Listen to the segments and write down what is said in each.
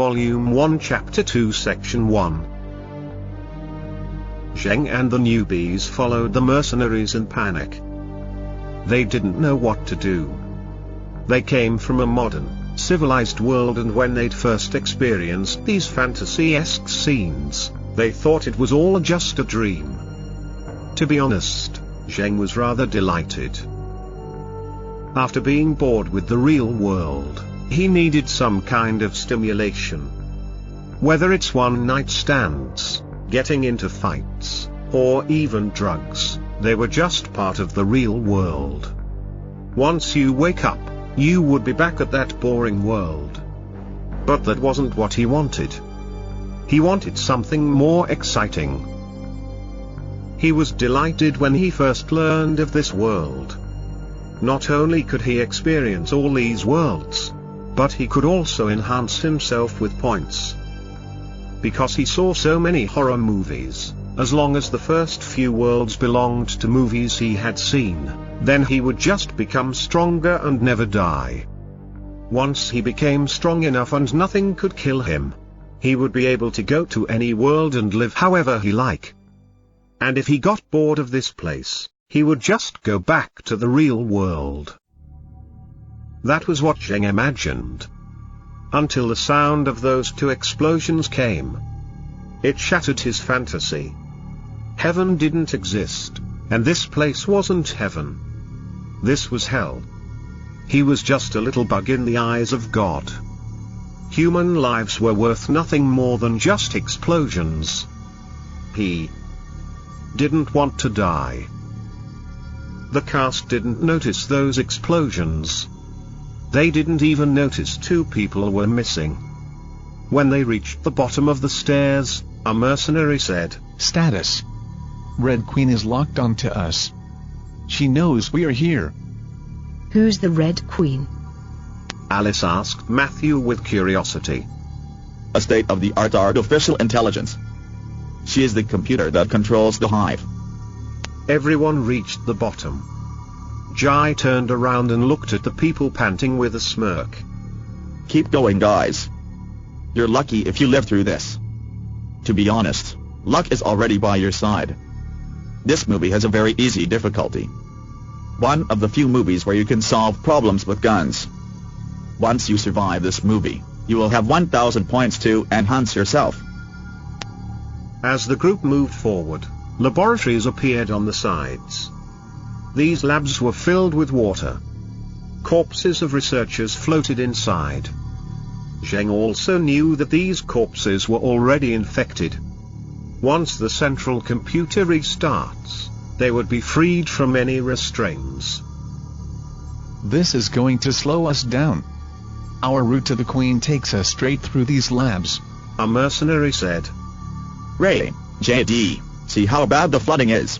Volume 1 Chapter 2 Section 1. Zheng and the newbies followed the mercenaries in panic. They didn't know what to do. They came from a modern, civilized world, and when they'd first experienced these fantasy-esque scenes, they thought it was all just a dream. To be honest, Zheng was rather delighted. After being bored with the real world, he needed some kind of stimulation. Whether it's one-night stands, getting into fights, or even drugs, they were just part of the real world. Once you wake up, you would be back at that boring world. But that wasn't what he wanted. He wanted something more exciting. He was delighted when he first learned of this world. Not only could he experience all these worlds, but he could also enhance himself with points. Because he saw so many horror movies, as long as the first few worlds belonged to movies he had seen, then he would just become stronger and never die. Once he became strong enough and nothing could kill him, he would be able to go to any world and live however he like. And if he got bored of this place, he would just go back to the real world. That was what Zheng imagined. Until the sound of those two explosions came. It shattered his fantasy. Heaven didn't exist, and this place wasn't heaven. This was hell. He was just a little bug in the eyes of God. Human lives were worth nothing more than just explosions. He didn't want to die. The cast didn't notice those explosions. They didn't even notice two people were missing. When they reached the bottom of the stairs, a mercenary said, "Status. Red Queen is locked onto us. She knows we are here." Who's the Red Queen? Alice asked Matthew with curiosity. A state-of-the-art artificial intelligence. She is the computer that controls the hive. Everyone reached the bottom. Jai turned around and looked at the people panting with a smirk. Keep going, guys. You're lucky if you live through this. To be honest, luck is already by your side. This movie has a very easy difficulty. One of the few movies where you can solve problems with guns. Once you survive this movie, you will have 1,000 points to enhance yourself. As the group moved forward, laboratories appeared on the sides. These labs were filled with water. Corpses of researchers floated inside. Zheng also knew that these corpses were already infected. Once the central computer restarts, they would be freed from any restraints. This is going to slow us down. Our route to the Queen takes us straight through these labs, a mercenary said. Ray, JD, see how bad the flooding is.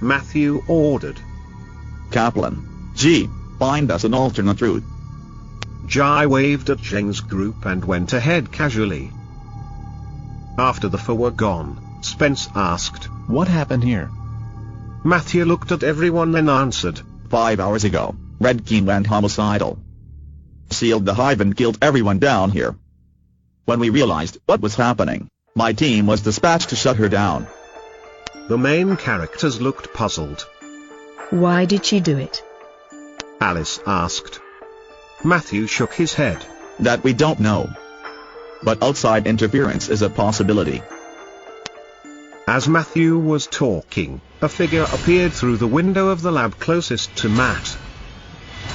Matthew ordered. Kaplan, G, find us an alternate route. Jai waved at Zheng's group and went ahead casually. After the four were gone, Spence asked, "What happened here?" Matthew looked at everyone and answered, 5 hours ago, Red Queen went homicidal. Sealed the hive and killed everyone down here. When we realized what was happening, my team was dispatched to shut her down. The main characters looked puzzled. Why did she do it? Alice asked. Matthew shook his head. That we don't know. But outside interference is a possibility. As Matthew was talking, a figure appeared through the window of the lab closest to Matt.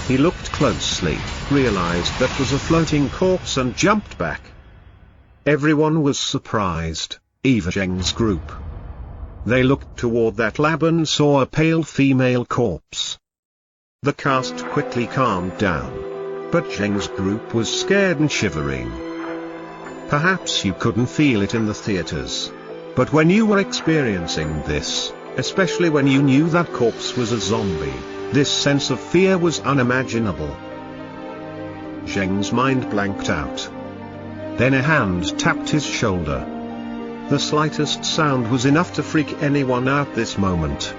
He looked closely, realized that was a floating corpse and jumped back. Everyone was surprised, even Zheng's group. They looked toward that lab and saw a pale female corpse. The cast quickly calmed down, but Zheng's group was scared and shivering. Perhaps you couldn't feel it in the theaters, but when you were experiencing this, especially when you knew that corpse was a zombie, this sense of fear was unimaginable. Zheng's mind blanked out. Then a hand tapped his shoulder. The slightest sound was enough to freak anyone out this moment.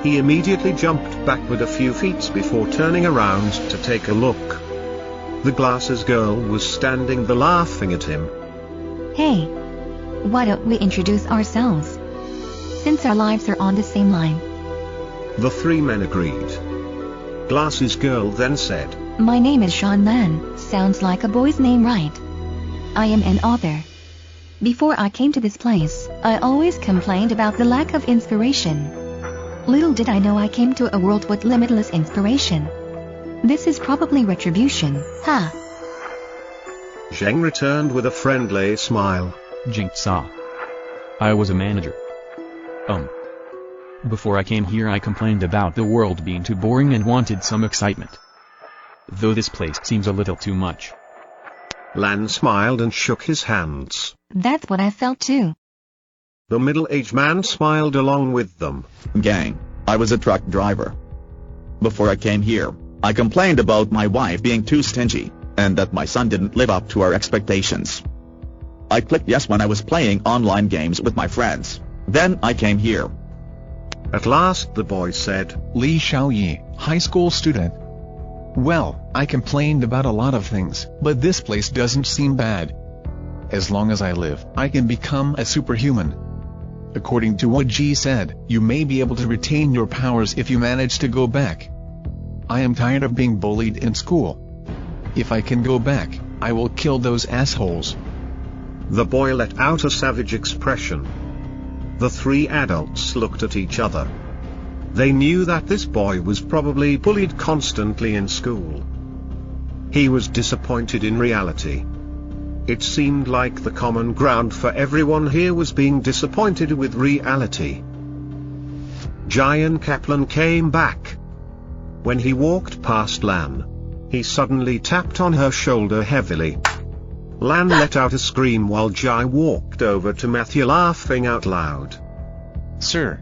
He immediately jumped backward a few feet before turning around to take a look. The glasses girl was standing there laughing at him. Hey, why don't we introduce ourselves? Since our lives are on the same line. The three men agreed. Glasses girl then said, My name is Sean Lan, sounds like a boy's name, right? I am an author. Before I came to this place, I always complained about the lack of inspiration. Little did I know I came to a world with limitless inspiration. This is probably retribution, huh? Zheng returned with a friendly smile. Zheng Zha. I was a manager. Before I came here I complained about the world being too boring and wanted some excitement. Though this place seems a little too much. Lan smiled and shook his hands. That's what I felt too. The middle-aged man smiled along with them. Gang, I was a truck driver. Before I came here, I complained about my wife being too stingy, and that my son didn't live up to our expectations. I clicked yes when I was playing online games with my friends. Then I came here. At last the boy said, Li Xiaoyi, high school student. Well, I complained about a lot of things, but this place doesn't seem bad. As long as I live, I can become a superhuman. According to what Ji said, you may be able to retain your powers if you manage to go back. I am tired of being bullied in school. If I can go back, I will kill those assholes. The boy let out a savage expression. The three adults looked at each other. They knew that this boy was probably bullied constantly in school. He was disappointed in reality. It seemed like the common ground for everyone here was being disappointed with reality. Giant Kaplan came back. When he walked past Lan, he suddenly tapped on her shoulder heavily. Lan let out a scream while Jai walked over to Matthew laughing out loud. Sir,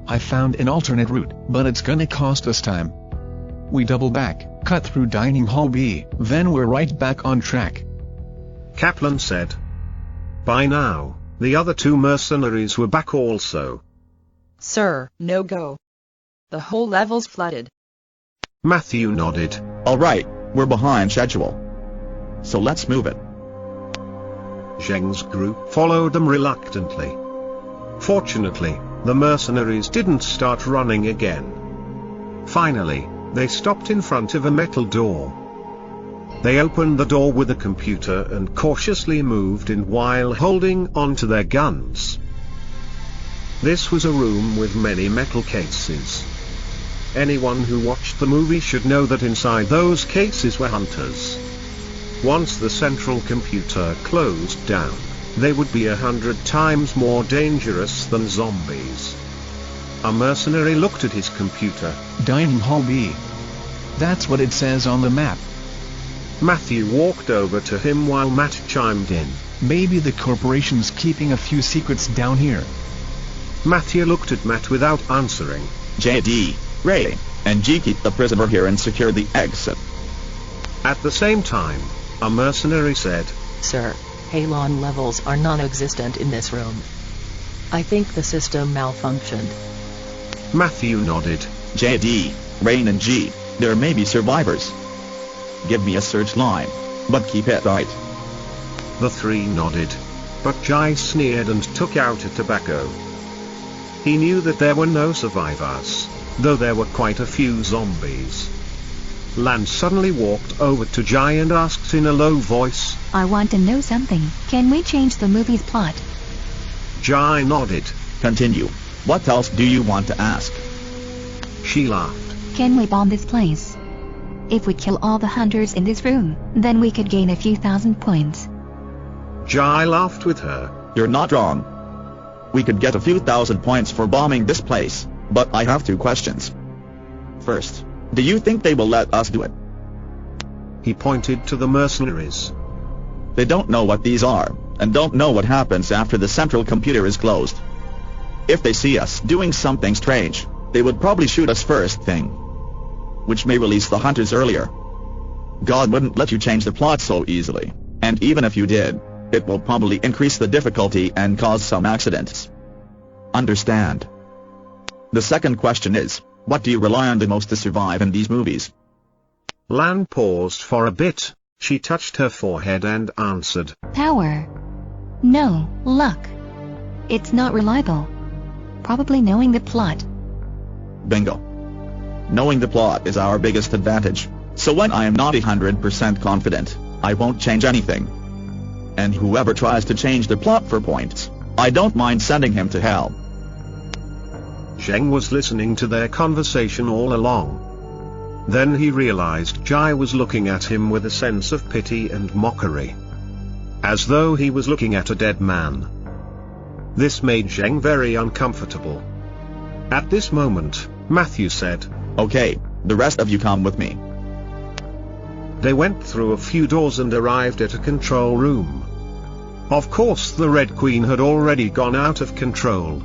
I found an alternate route, but it's gonna cost us time. We double back, cut through Dining Hall B, then we're right back on track. Kaplan said. By now, the other two mercenaries were back also. Sir, no go. The whole level's flooded. Matthew nodded. Alright, we're behind schedule. So let's move it. Zheng's group followed them reluctantly. Fortunately, the mercenaries didn't start running again. Finally, they stopped in front of a metal door. They opened the door with a computer and cautiously moved in while holding onto their guns. This was a room with many metal cases. Anyone who watched the movie should know that inside those cases were hunters. Once the central computer closed down, they would be 100 times more dangerous than zombies. A mercenary looked at his computer. Dining Hall B. That's what it says on the map. Matthew walked over to him while Matt chimed in. Maybe the corporation's keeping a few secrets down here. Matthew looked at Matt without answering. JD, Ray, and G keep the prisoner here and secure the exit. At the same time, a mercenary said, Sir, halon levels are non-existent in this room. I think the system malfunctioned. Matthew nodded. JD, Rain and G, there may be survivors. Give me a search line, but keep it tight. The three nodded. But Jai sneered and took out a tobacco. He knew that there were no survivors, though there were quite a few zombies. Lan suddenly walked over to Jai and asked in a low voice, I want to know something. Can we change the movie's plot? Jai nodded. Continue. What else do you want to ask? She laughed. Can we bomb this place? If we kill all the hunters in this room, then we could gain a few thousand points. Jai laughed with her. You're not wrong. We could get a few thousand points for bombing this place, but I have two questions. First, do you think they will let us do it? He pointed to the mercenaries. They don't know what these are, and don't know what happens after the central computer is closed. If they see us doing something strange, they would probably shoot us first thing, which may release the hunters earlier. God wouldn't let you change the plot so easily, and even if you did, it will probably increase the difficulty and cause some accidents. Understand? The second question is, what do you rely on the most to survive in these movies? Lan paused for a bit, She touched her forehead and answered, Power. No, luck. It's not reliable. Probably knowing the plot. Bingo. Knowing the plot is our biggest advantage, so when I am not 100% confident, I won't change anything. And whoever tries to change the plot for points, I don't mind sending him to hell. Zheng was listening to their conversation all along. Then he realized Jai was looking at him with a sense of pity and mockery. As though he was looking at a dead man. This made Zheng very uncomfortable. At this moment, Matthew said, Okay, the rest of you come with me. They went through a few doors and arrived at a control room. Of course the Red Queen had already gone out of control.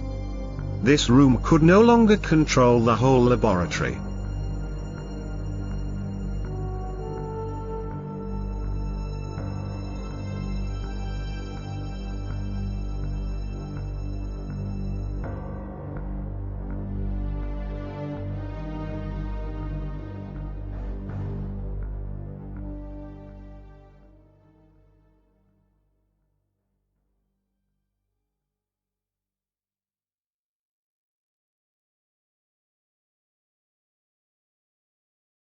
This room could no longer control the whole laboratory.